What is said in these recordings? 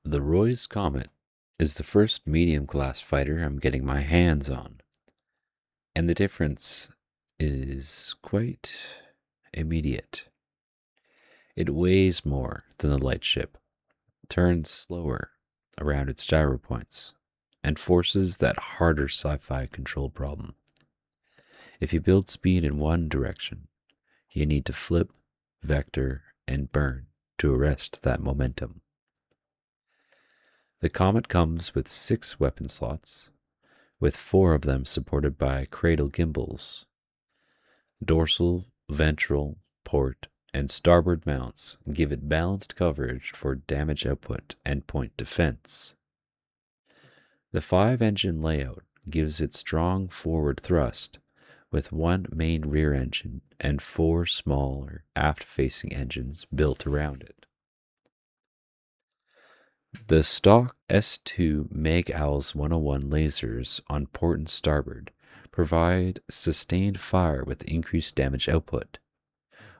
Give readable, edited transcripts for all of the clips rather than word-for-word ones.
The Reus-Comet is the first medium-class fighter I'm getting my hands on, and the difference is quite immediate. It weighs more than the light ship, turns slower around its gyro points, and forces that harder sci-fi control problem. If you build speed in one direction, you need to flip, vector, and burn to arrest that momentum. The Comet comes with 6 weapon slots, with 4 of them supported by cradle-gimbals. Dorsal, ventral, port, and starboard mounts give it balanced coverage for damage output and point defense. The 5-engine layout gives it strong forward thrust, with 1 main rear engine and 4 smaller aft-facing engines built around it. The stock S2 Mag-Owls 101 lasers on port and starboard provide sustained fire with increased damage output,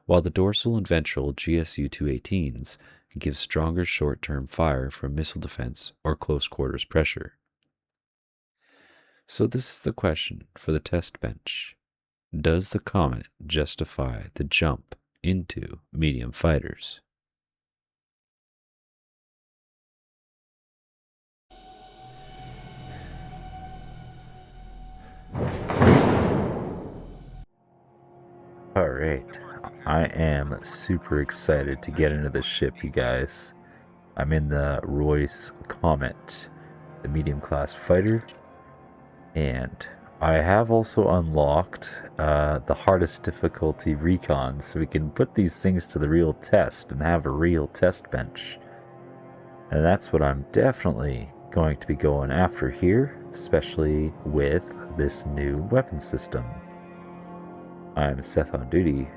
while the dorsal and ventral GSU 218s give stronger short-term fire from missile defense or close quarters pressure. So this is the question for the test bench. Does the Comet justify the jump into medium fighters? Alright, I am super excited to get into the ship, you guys. I'm in the Reus-Comet, the medium class fighter, and I have also unlocked the hardest difficulty Recon, so we can put these things to the real test and have a real test bench. And that's what I'm definitely going to be going after here, especially with this new weapon system. I'm SethOnDuty.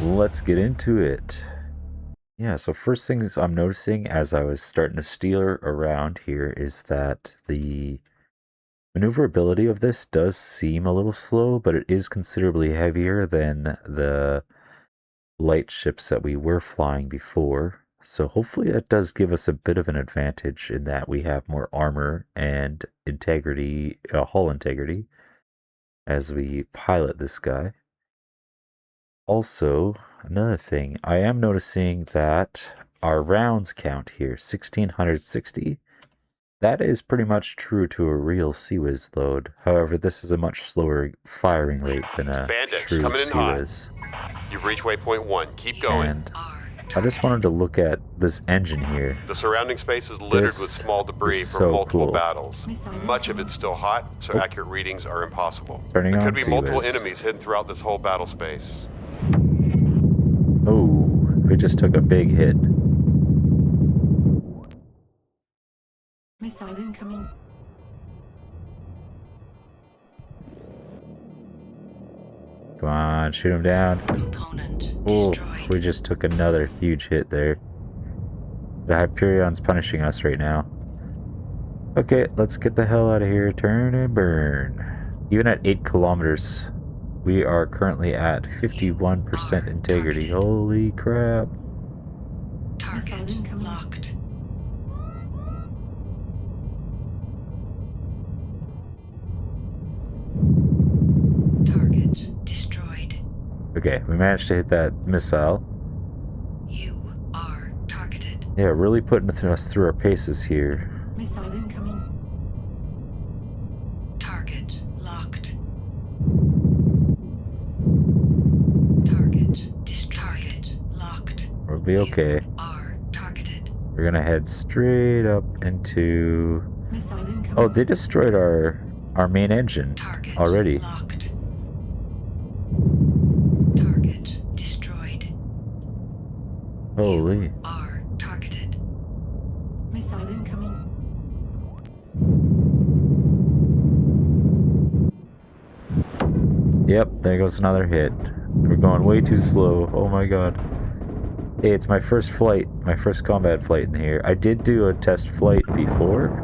Let's get into it. Yeah, so first things I'm noticing as I was starting to steer around here is that the maneuverability of this does seem a little slow, but it is considerably heavier than the light ships that we were flying before. So hopefully that does give us a bit of an advantage in that we have more armor and integrity, hull integrity, as we pilot this guy. Also, another thing, I am noticing that our rounds count here, 1660. That is pretty much true to a real CIWS load. However, this is a much slower firing rate than a true CIWS. You've reached waypoint 1. Keep going. And I just wanted to look at this engine here. The surrounding space is littered with small debris from multiple battles. Much of it's still hot, so accurate readings are impossible. There could be multiple enemies hidden throughout this whole battle space. Oh, we just took a big hit. Missile incoming. Come on, shoot him down. Component Oh, destroyed. we just took another huge hit there. The Hyperion's punishing us right now. Okay, let's get the hell out of here. Turn and burn. Even at 8 kilometers, we are currently at 51% integrity. Holy crap. Target locked. Target destroyed. Okay, we managed to hit that missile. You are targeted. Yeah, really putting us through our paces here. Missile incoming. Target locked. Target locked. We'll be okay. You are targeted. We're gonna head straight up into... Missile incoming. Oh, they destroyed our main engine Target already. locked. Target destroyed. Holy. You are targeted. Missile incoming. Yep, there goes another hit. We're going way too slow. Oh my god. Hey, it's my first flight, my first combat flight in here. I did do a test flight before.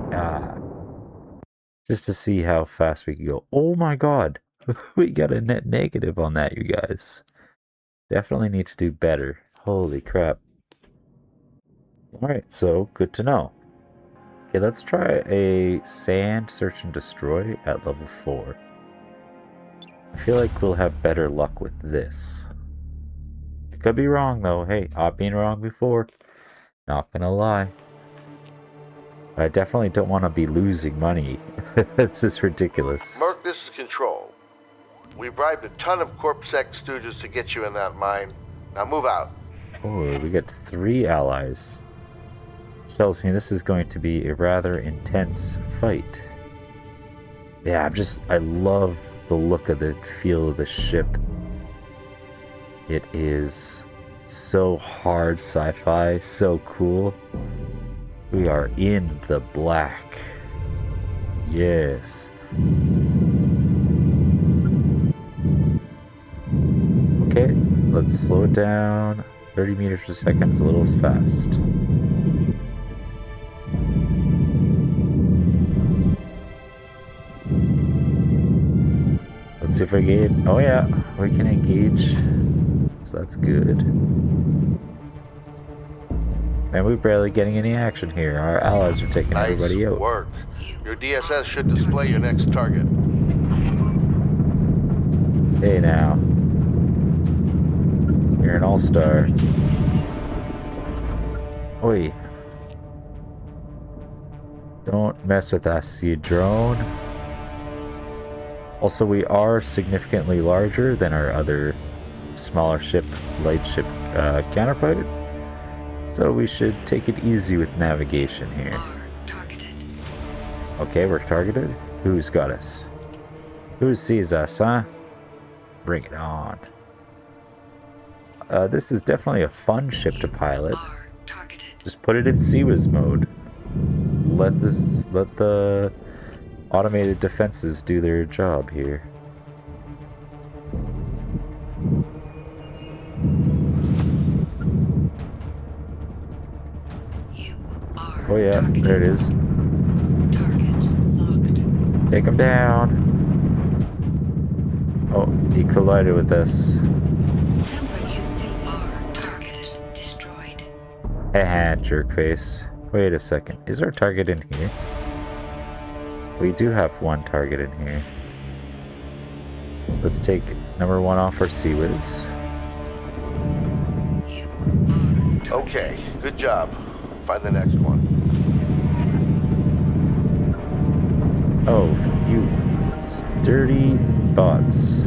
Just to see how fast we could go. Oh my god. We got a net negative on that, you guys. Definitely need to do better. Holy crap. Alright, so good to know. Okay, let's try a sand search and destroy at level 4. I feel like we'll have better luck with this. I could be wrong though. Hey, I've been wrong before. Not gonna lie. But I definitely don't want to be losing money. This is ridiculous. Merc, this is Control. We bribed a ton of CorpSec stooges to get you in that mine. Now move out. Oh, we get 3 allies. Which tells me this is going to be a rather intense fight. Yeah, I love the look of the feel of the ship. It is so hard sci-fi, so cool. We are in the black. Yes. Okay, let's slow it down. 30 meters per second is a little fast. Let's see if we can. Oh yeah, we can engage. So that's good. And we're barely getting any action here. Our allies are taking everybody out. Nice work. Your DSS should display your next target. Hey now. You're an all-star. Oi. Don't mess with us, you drone. Also, we are significantly larger than our other smaller ship, light ship counterpart. So we should take it easy with navigation here. Okay, we're targeted. Who's got us? Who sees us, huh? Bring it on. This is definitely a fun ship to pilot. Just put it in CWIS mode. Let the automated defenses do their job here. Oh yeah, there it is. Take him down. Oh, he collided with us. Haha, jerkface. Wait a second. Is our target in here? We do have one target in here. Let's take number 1 off our CWIS. Okay, good job. Find the next one. Oh, you sturdy bots.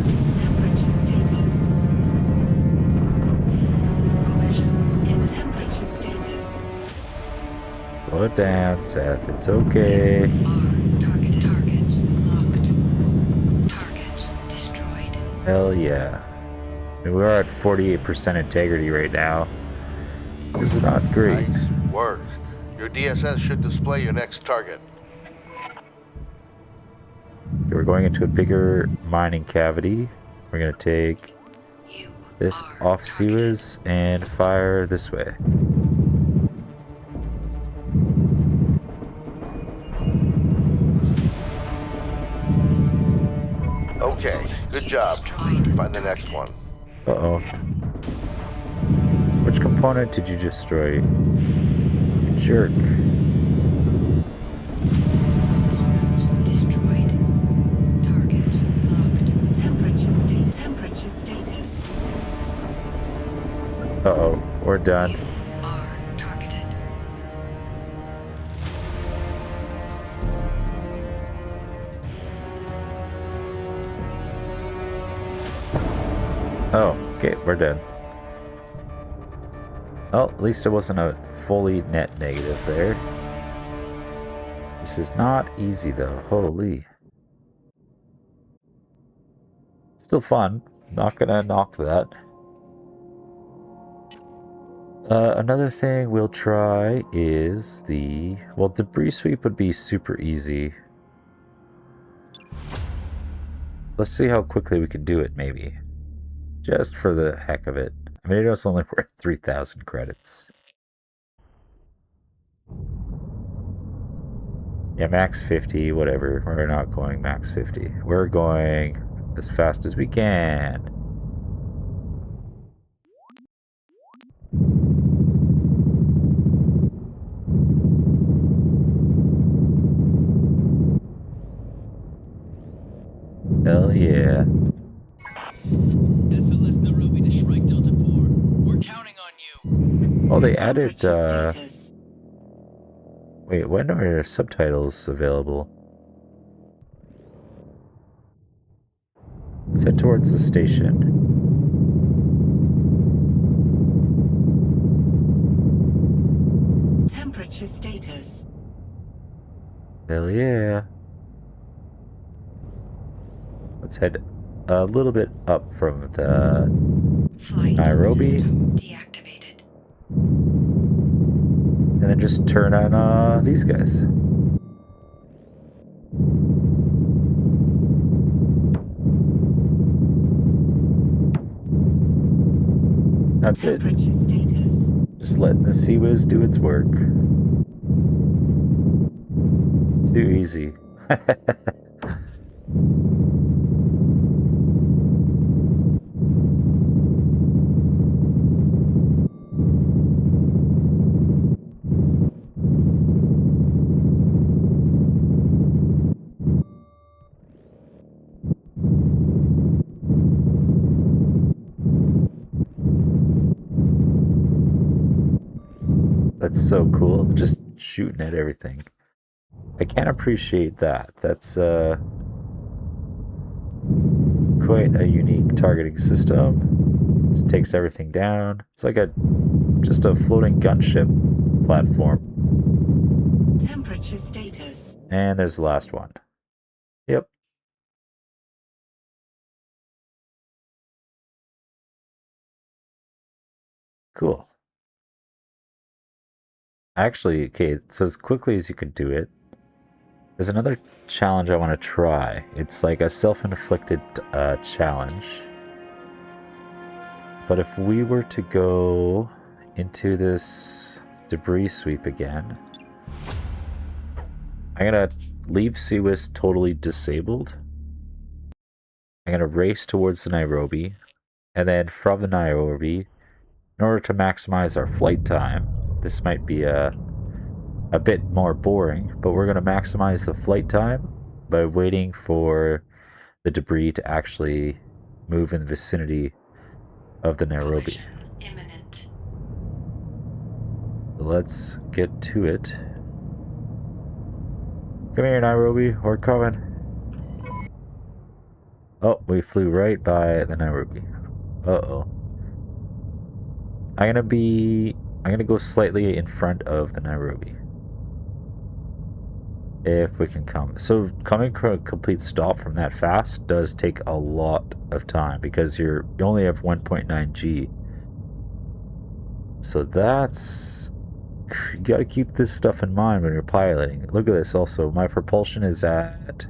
Slow it down, Seth. It's okay. Target locked. Target destroyed. Hell yeah. I mean, we are at 48% integrity right now. This is not great. Nice work. Your DSS should display your next target. Okay, we're going into a bigger mining cavity. We're going to take this off CWIS and fire this way. Okay, good job. Find the next one. Uh-oh. Which component did you destroy? You jerk. Destroyed. Target locked. Temperature status. Uh-oh, we're done. Are targeted. Oh, okay, we're done. Well, at least it wasn't a fully net negative there. This is not easy though, holy. Still fun, not gonna knock that. Another thing we'll try is well, debris sweep would be super easy. Let's see how quickly we can do it, maybe. Just for the heck of it. I mean, it was only worth 3,000 credits. Yeah, max 50, whatever. We're not going max 50. We're going as fast as we can. Hell yeah. SLS Nairobi to Shrike Delta 4. We're counting on you. Oh, they added, wait, when are subtitles available? Let's head towards the station. Temperature status. Hell yeah. Let's head a little bit up from the Flight Nairobi. system deactivated. And then just turn on these guys. That's it. Status. Just letting the Sea Whiz do its work. Too easy. That's so cool. Just shooting at everything. I can't appreciate that. That's quite a unique targeting system. Just takes everything down. It's like just a floating gunship platform. Temperature status. And there's the last one. Yep. Cool. Actually, okay, so as quickly as you can do it, there's another challenge I want to try. It's like a self-inflicted challenge. But if we were to go into this debris sweep again, I'm going to leave CWIS totally disabled. I'm going to race towards the Nairobi. And then from the Nairobi, in order to maximize our flight time, this might be a bit more boring, but we're going to maximize the flight time by waiting for the debris to actually move in the vicinity of the Nairobi. Imminent. Let's get to it. Come here, Nairobi. We're coming. Oh, we flew right by the Nairobi. Uh-oh. I'm gonna go slightly in front of the Nairobi. If we can come. So coming to a complete stop from that fast does take a lot of time because you only have 1.9 G. So that's... You gotta keep this stuff in mind when you're piloting. Look at this also. My propulsion is at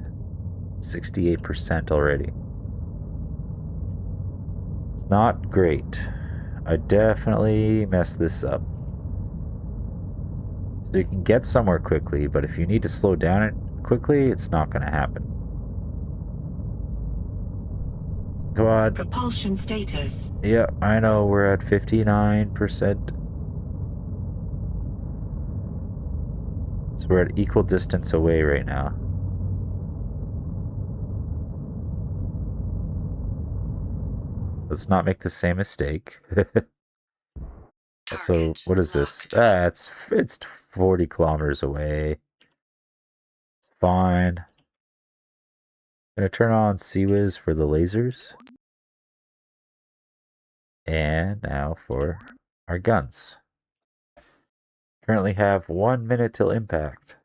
68% already. It's not great. I definitely messed this up. So you can get somewhere quickly, but if you need to slow down it quickly, it's not going to happen. Come on. Propulsion status. Yeah, I know, we're at 59%. So we're at equal distance away right now. Let's not make the same mistake. So what is this? It's 40 kilometers away. It's fine. Gonna turn on CWIS for the lasers. And now for our guns. Currently have 1 minute till impact.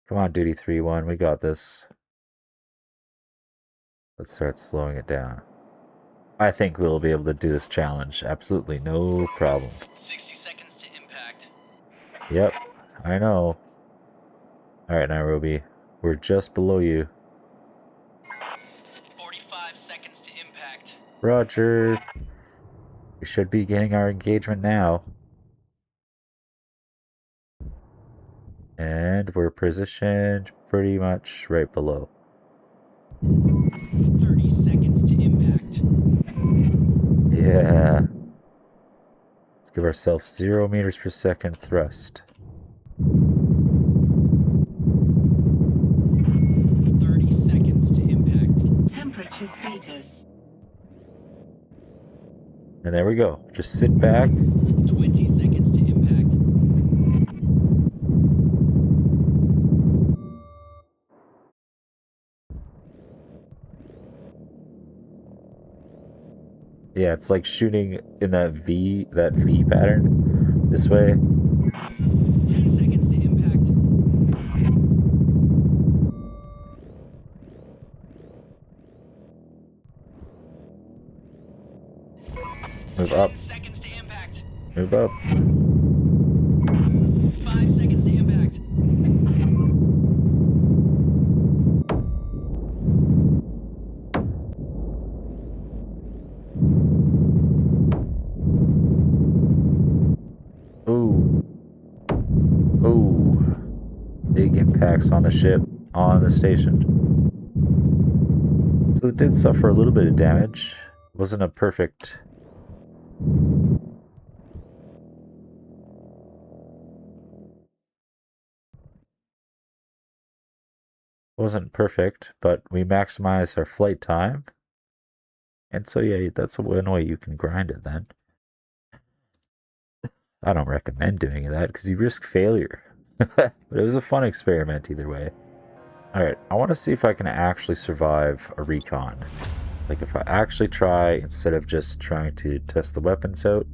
Come on, Duty 3-1, we got this. Let's start slowing it down. I think we'll be able to do this challenge. Absolutely no problem. 60 seconds to impact. Yep, I know. Alright, Nairobi. We're just below you. 45 seconds to impact. Roger. We should be getting our engagement now. And we're positioned pretty much right below. 30 seconds to impact. Yeah. Let's give ourselves 0 meters per second thrust. 30 seconds. And there we go. Just sit back. 20 seconds to impact. Yeah, it's like shooting in that V pattern. This way. 10 seconds to impact. Move up. 10 seconds to impact. Move up. 5 seconds to impact. Ooh. Ooh. Big impacts on the ship, on the station. So it did suffer a little bit of damage. Wasn't a perfect... Wasn't perfect, but we maximized our flight time. And so yeah, that's one way you can grind it then. I don't recommend doing that because you risk failure. But it was a fun experiment either way. Alright, I want to see if I can actually survive a recon. Like if I actually try instead of just trying to test the weapons out.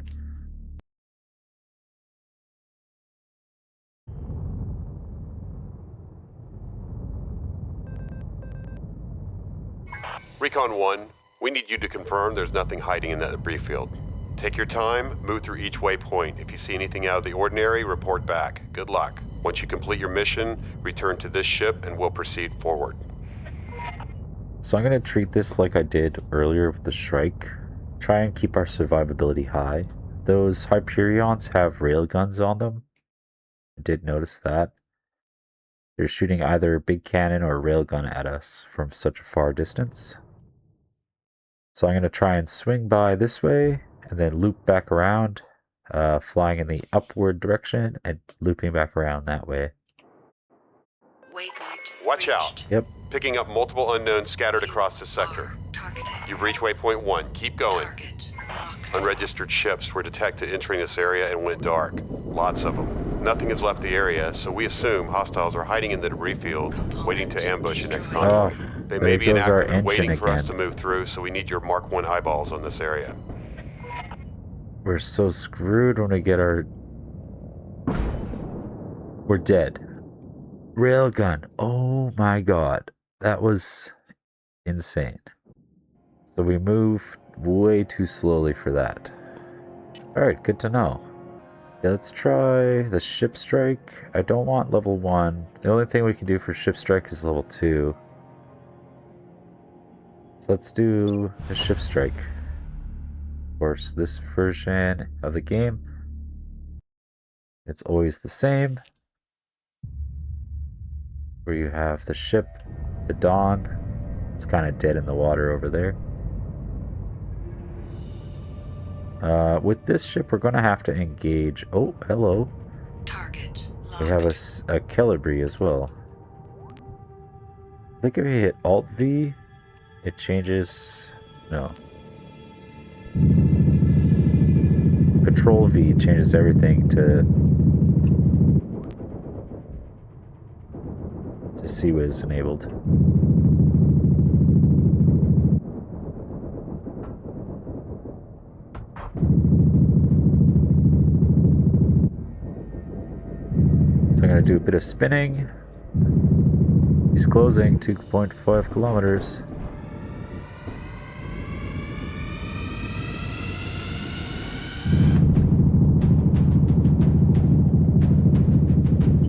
Recon 1, we need you to confirm there's nothing hiding in that debris field. Take your time, move through each waypoint. If you see anything out of the ordinary, report back. Good luck. Once you complete your mission, return to this ship and we'll proceed forward. So I'm going to treat this like I did earlier with the Shrike. Try and keep our survivability high. Those Hyperions have railguns on them. I did notice that. They're shooting either a big cannon or a railgun at us from such a far distance. So I'm going to try and swing by this way and then loop back around, flying in the upward direction and looping back around that way. Watch out. Yep. Picking up multiple unknowns scattered across the sector. You've reached waypoint 1. Keep going. Unregistered ships were detected entering this area and went dark. Lots of them. Nothing has left the area, so we assume hostiles are hiding in the debris field, waiting to ambush the next convoy. They may be inactive and waiting for us to move through, so we need your Mark 1 eyeballs on this area. We're so screwed when we get our... We're dead. Railgun. Oh my god. That was insane. So we moved way too slowly for that. Alright, good to know. Yeah, let's try the ship strike. I don't want level 1. The only thing we can do for ship strike is level 2. So let's do the ship strike. Of course, this version of the game, it's always the same. Where you have the ship, the Dawn. It's kind of dead in the water over there. With this ship, we're going to have to engage. Oh, hello. Target locked. We have a Celebrity as well. I think if you hit Alt V, it changes. No. Control V changes everything to CWIS enabled. So I'm going to do a bit of spinning. He's closing 2.5 kilometers.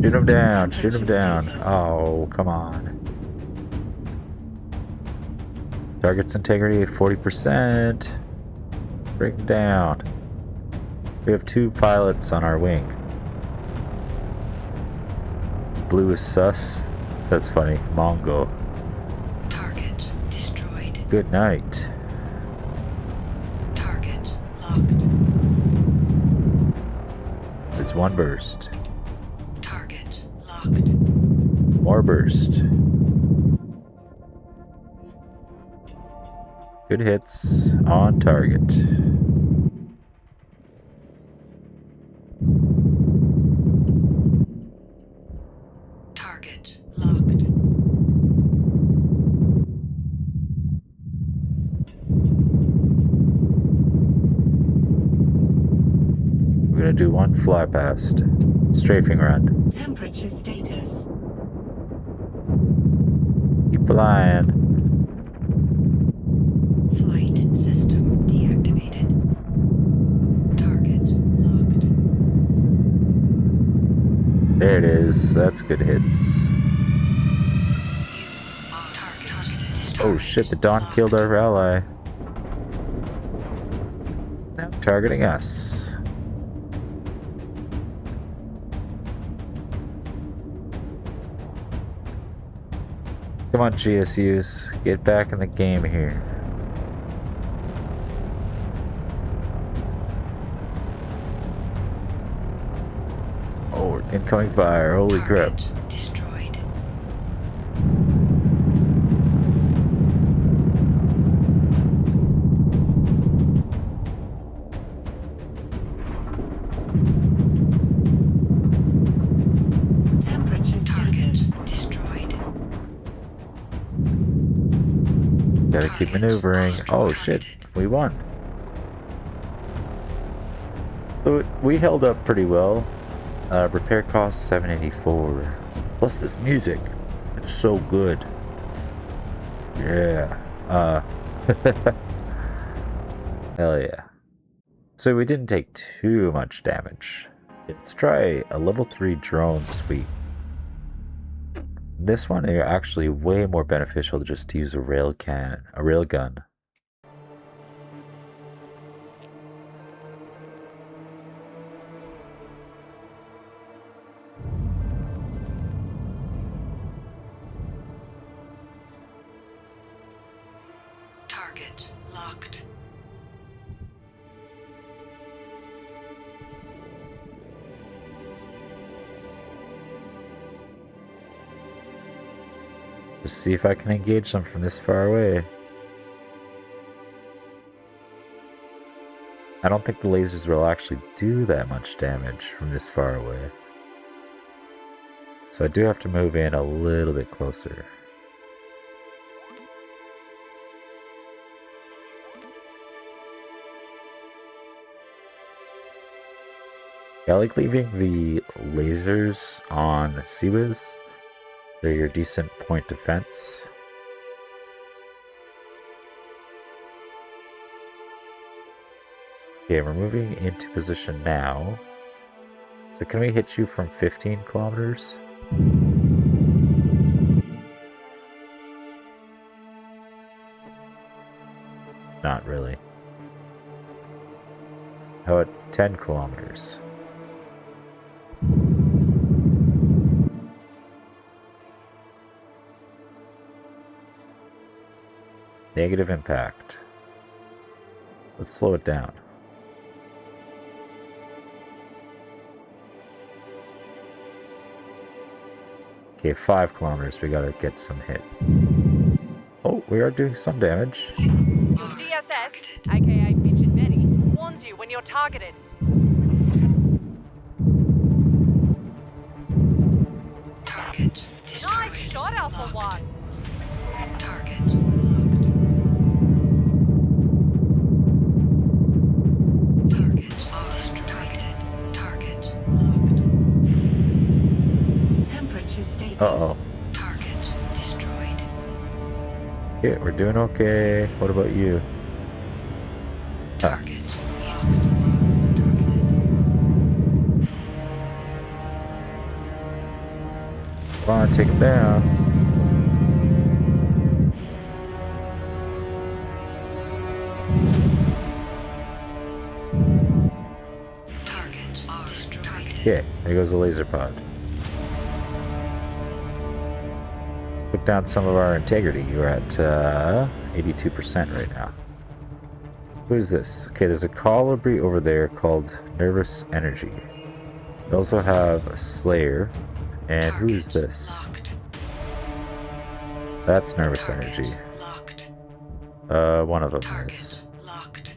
Shoot him down, shoot him down. Oh, come on. Target's integrity 40%. Bring him down. We have 2 pilots on our wing. Blue is sus. That's funny. Mongo. Target destroyed. Good night. Target locked. It's 1 burst. Target locked. More burst. Good hits on target. do one fly past. Strafing run. Temperature status. Keep flying. Flight system deactivated. Target locked. There it is. That's good hits. Oh shit, the Dawn killed our ally. Now targeting us. Come on, GSUs. Get back in the game here. Oh, incoming fire. Holy crap. Destroyed. Temperature status destroyed. Gotta keep maneuvering. Oh shit, we won. So we held up pretty well. Repair cost 784. Plus this music, it's so good. Yeah. Hell yeah. So we didn't take too much damage. Let's try a level 3 drone sweep. This one is actually way more beneficial to just use a railgun. Target locked. Just see if I can engage them from this far away. I don't think the lasers will actually do that much damage from this far away. So I do have to move in a little bit closer. I like leaving the lasers on CWIS. They're your decent point defense. Okay, we're moving into position now. So can we hit you from 15 kilometers? Not really. How about 10 kilometers? Negative impact. Let's slow it down. Okay, 5 kilometers. We gotta get some hits. Oh, we are doing some damage. Your DSS, aka Pigeon Betty, warns you when you're targeted. Target destroyed. Nice shot, Alpha One. Target locked. Target targeted. Target locked. Temperature status. Uh-oh. Target destroyed. Okay, we're doing okay. What about you? Target locked. Come on, take him down. Target destroyed. Yeah, there goes the laser pod. Took down some of our integrity. You're at 82% right now. Who's this? Okay, there's a colibri over there called Nervous Energy. We also have a Slayer. And who is this? Locked. That's Nervous Energy. Locked. One of them Target is. locked.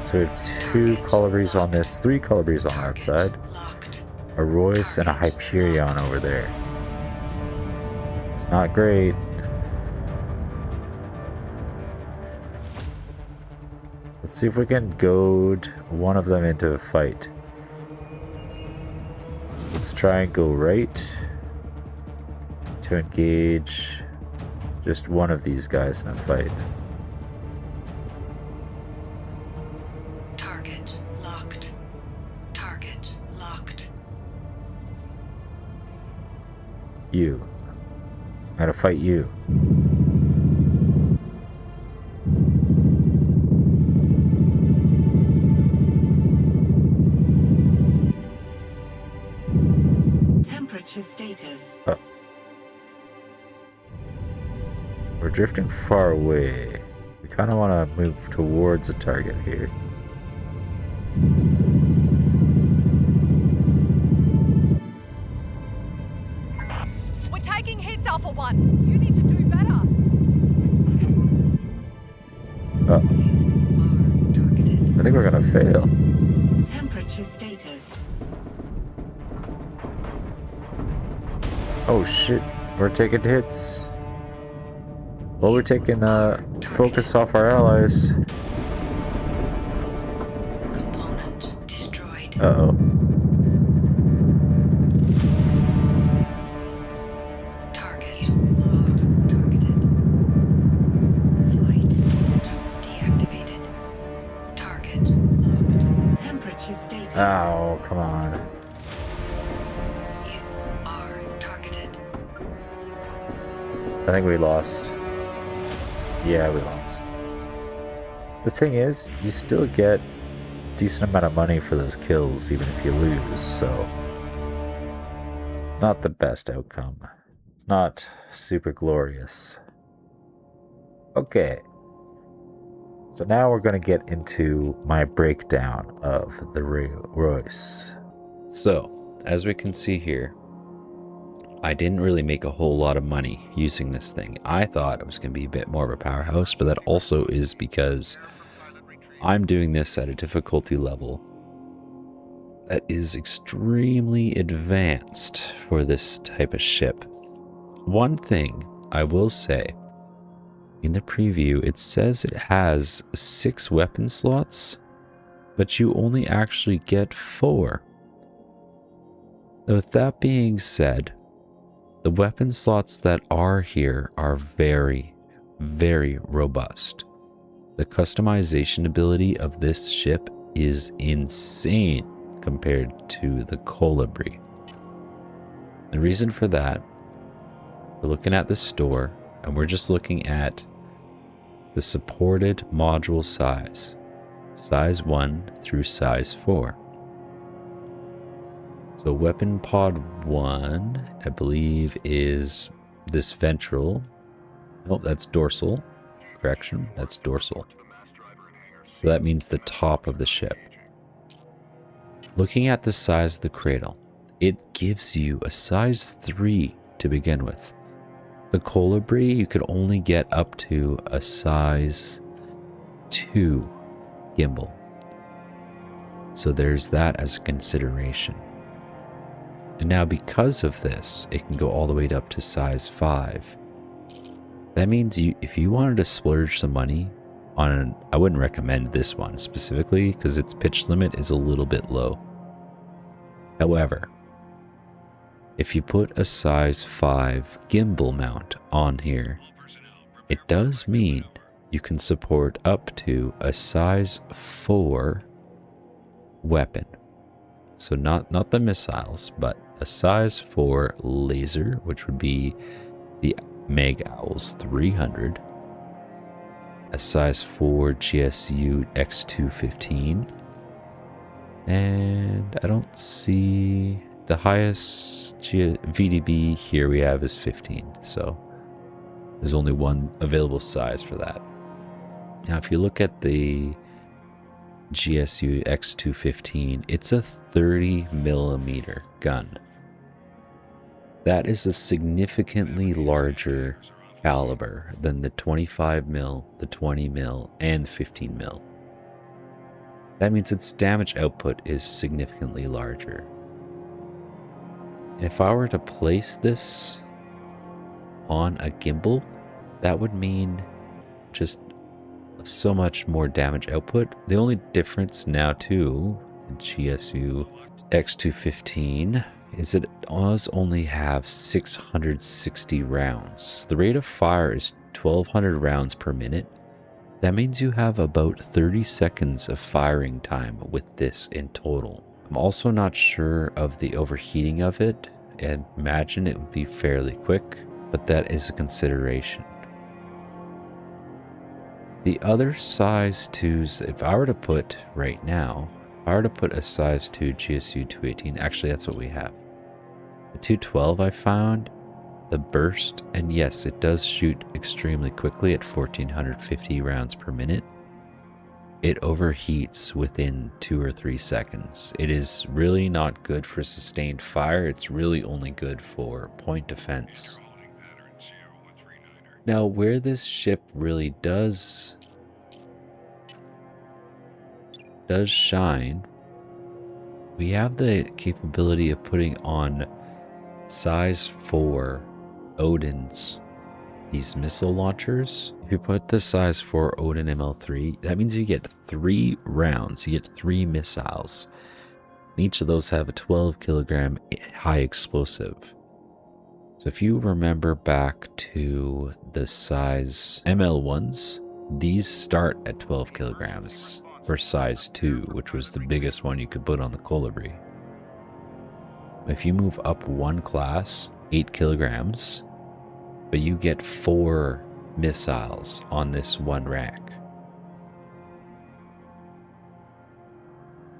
So we have 2 colibris on this, 3 colibris on that side. Locked. A Royce and a Hyperion over there. It's not great. Let's see if we can goad one of them into a fight. Let's try and go right to engage just one of these guys in a fight. Target locked. Target locked. You. I'm gonna fight you. Temperature status. Oh. We're drifting far away. We kind of want to move towards a target here. We're taking hits, Alpha 1. You need to do better. Oh, Are targeted. I think we're gonna fail. Temperature status. Oh shit, we're taking hits. Well, we're taking focus off our allies. Component destroyed. Uh-oh. Target locked. Targeted. Flight system deactivated. Target locked. Temperature status. Oh, come on. You are targeted. I think we lost. Yeah, we lost. The thing is, you still get a decent amount of money for those kills, even if you lose, so it's not the best outcome. It's not super glorious. Okay. So now we're going to get into my breakdown of the Reus. So, as we can see here, I didn't really make a whole lot of money using this thing. I thought it was going to be a bit more of a powerhouse, but that also is because I'm doing this at a difficulty level that is extremely advanced for this type of ship. One thing I will say, in the preview, it says it has 6 weapon slots, but you only actually get 4. Now, with that being said, the weapon slots that are here are very, very robust. The customization ability of this ship is insane compared to the Colibri. The reason for that, we're looking at the store and we're just looking at the supported module size, size 1 through size 4. So weapon pod 1, I believe, is this ventral. Oh, that's dorsal. Correction, that's dorsal. So that means the top of the ship. Looking at the size of the cradle, it gives you a size 3 to begin with. The Colibri, you could only get up to a size 2 gimbal. So there's that as a consideration. And now because of this, it can go all the way up to size 5. That means if you wanted to splurge some money on I wouldn't recommend this one specifically because its pitch limit is a little bit low. However, if you put a size 5 gimbal mount on here, it does mean you can support up to a size 4 weapon. So not the missiles, but a size 4 laser, which would be the Mag Owls 300, a size 4 GSU X215, and I don't see the highest VDB here we have is 15, so there's only one available size for that. Now if you look at the GSU X215, it's a 30mm gun. That is a significantly larger caliber than the 25mm, the 20mm, and 15mm. That means its damage output is significantly larger. And if I were to place this on a gimbal, that would mean just so much more damage output. The only difference now too, the GSU X215 is it does only have 660 rounds. The rate of fire is 1200 rounds per minute. That means you have about 30 seconds of firing time with this in total. I'm also not sure of the overheating of it, and imagine it would be fairly quick, but that is a consideration. The other size 2s, if I were to put right now, if I were to put a size 2 GSU 218, actually that's what we have. The 212 I found, the burst, and yes, it does shoot extremely quickly at 1450 rounds per minute. It overheats within 2 or 3 seconds. It is really not good for sustained fire. It's really only good for point defense. Now, where this ship really does shine, we have the capability of putting on size 4 Odins, these missile launchers. If you put the size 4 Odin ML3, that means you get 3 rounds, you get 3 missiles. Each of those have a 12 kilogram high explosive. So if you remember back to the size ML1s, these start at 12 kilograms for size 2, which was the biggest one you could put on the Colibri. If you move up one class, 8 kilograms, but you get 4 missiles on this one rack.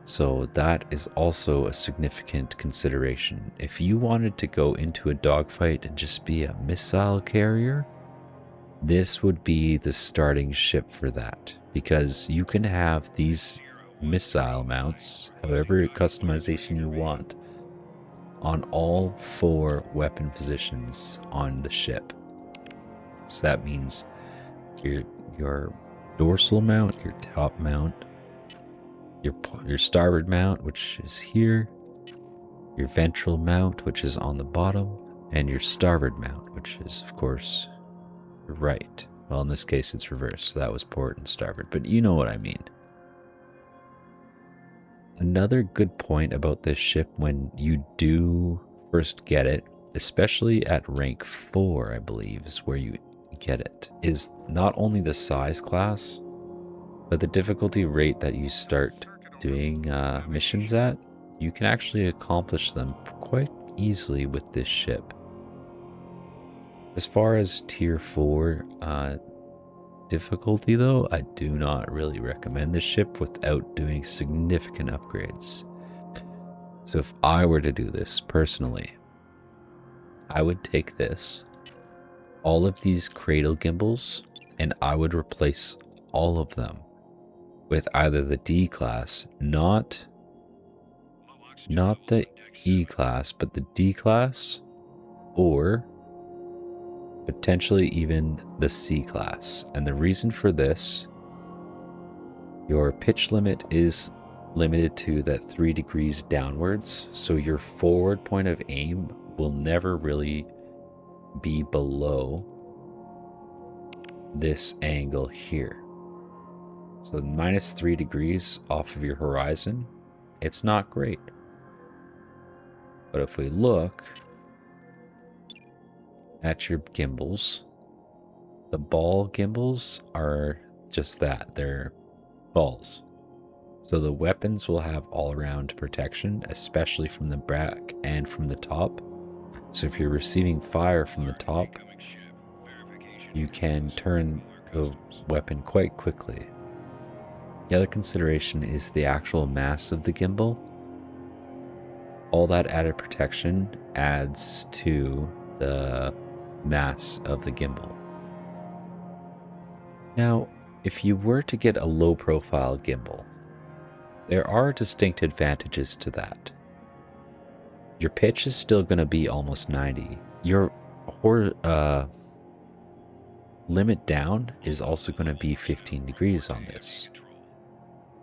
So that is also a significant consideration. If you wanted to go into a dogfight and just be a missile carrier, this would be the starting ship for that, because you can have these missile mounts, however customization you want, on all 4 weapon positions on the ship. So that means your dorsal mount, your top mount, your starboard mount, which is here, your ventral mount, which is on the bottom, and your starboard mount, which is, of course, right. Well, in this case, it's reversed, so that was port and starboard, but you know what I mean. Another good point about this ship when you do first get it, especially at rank 4, I believe, is where you get it, is not only the size class, but the difficulty rate that you start doing missions at. You can actually accomplish them quite easily with this ship. As far as tier 4 difficulty though, I do not really recommend this ship without doing significant upgrades. So if I were to do this personally, I would take this, all of these cradle gimbals, and I would replace all of them with either the D class, not the E class, but the D class, or potentially even the C class. And the reason for this, your pitch limit is limited to that 3 degrees downwards, so your forward point of aim will never really be below this angle here. So minus 3 degrees off of your horizon, it's not great. But if we look at your gimbals, the ball gimbals are just that, they're balls. So the weapons will have all-around protection, especially from the back and from the top. So if you're receiving fire from the top, you can turn the weapon quite quickly. The other consideration is the actual mass of the gimbal. All that added protection adds to the mass of the gimbal. Now, if you were to get a low profile gimbal, there are distinct advantages to that. Your pitch is still going to be almost 90. Your limit down is also going to be 15 degrees on this.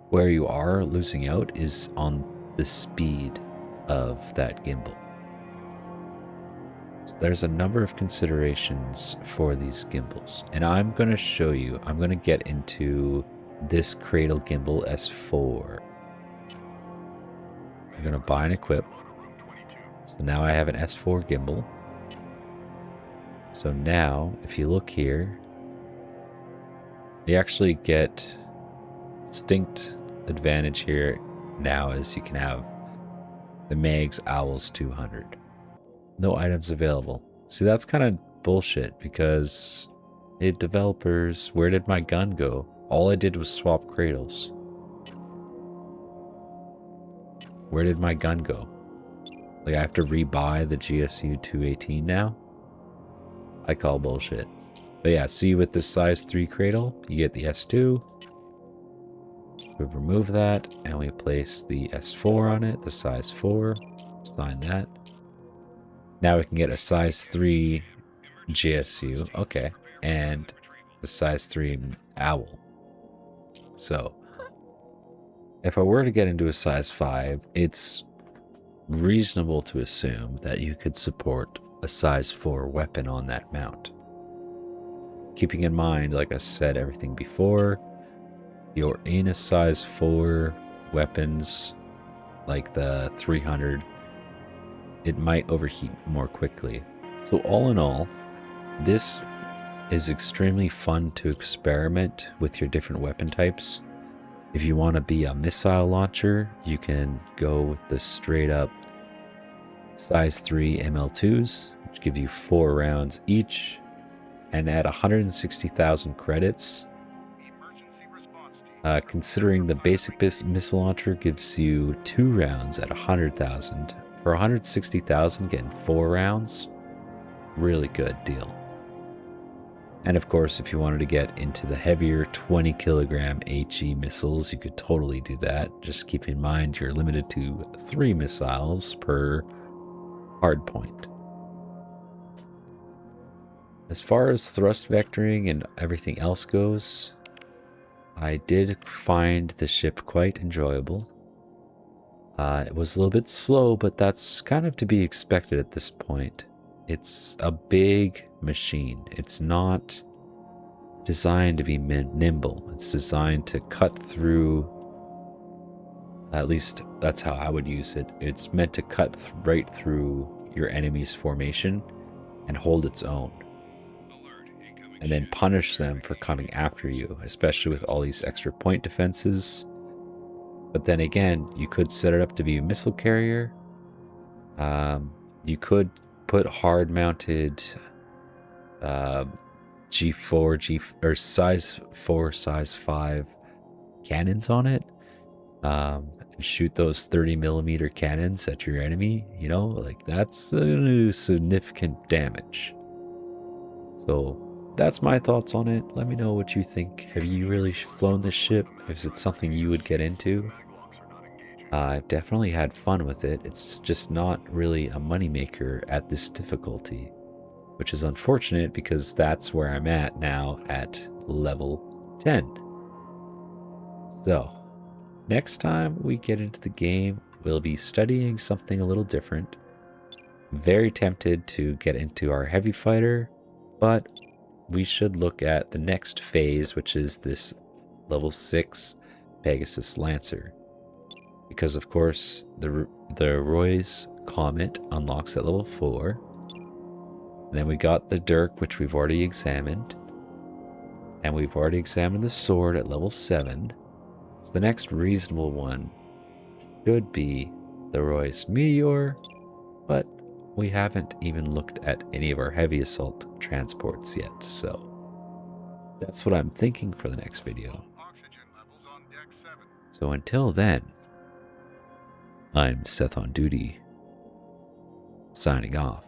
Where you are losing out is on the speed of that gimbal. So there's a number of considerations for these gimbals, and I'm going to show you, I'm going to get into this cradle gimbal S4. I'm going to buy and equip. It's So now I have an S4 gimbal. So now, if you look here, you actually get distinct advantage here now, as you can have the Mag's Owls 200. No items available. See, that's kind of bullshit because, hey developers, where did my gun go? All I did was swap cradles. Where did my gun go? Like, I have to rebuy the GSU 218 now? I call bullshit. But yeah, see, with the size 3 cradle, you get the S2. We remove that, and we place the S4 on it, the size 4. Sign that. Now we can get a size 3 GSU, okay, and the size 3 Owl. So, if I were to get into a size 5, it's reasonable to assume that you could support a size 4 weapon on that mount. Keeping in mind, like I said everything before, you're in a size 4 weapons, like the 300, it might overheat more quickly. So all in all, this is extremely fun to experiment with your different weapon types. If you want to be a missile launcher, you can go with the straight up size 3 ML2s, which give you 4 rounds each, and at 160,000 credits, considering the basic missile launcher gives you 2 rounds at 100,000, for 160,000 getting 4 rounds, really good deal. And of course, if you wanted to get into the heavier 20 kilogram HE missiles, you could totally do that. Just keep in mind you're limited to 3 missiles per hardpoint. As far as thrust vectoring and everything else goes, I did find the ship quite enjoyable. It was a little bit slow, but that's kind of to be expected at this point. It's a big machine. It's not designed to be nimble. It's designed to cut through, at least that's how I would use it. It's meant to cut right through your enemy's formation and hold its own, and then punish them for coming after you, especially with all these extra point defenses. But then again, you could set it up to be a missile carrier. You could put hard mounted or size 4, size 5 cannons on it, and shoot those 30mm cannons at your enemy. You know, like, that's significant damage. So that's my thoughts on it. Let me know what you think. Have you really flown this ship? Is it something you would get into? I've definitely had fun with it. It's just not really a moneymaker at this difficulty, which is unfortunate because that's where I'm at now at level 10. So, next time we get into the game, we'll be studying something a little different. I'm very tempted to get into our heavy fighter, but we should look at the next phase, which is this level 6 Pegasus Lancer. Because of course, the Reus-Comet unlocks at level 4. And then we got the Dirk, which we've already examined. And we've already examined the sword at level 7. So the next reasonable one should be the Reus Meteor, but we haven't even looked at any of our heavy assault transports yet, so that's what I'm thinking for the next video. So until then, I'm SethOnDuty, signing off.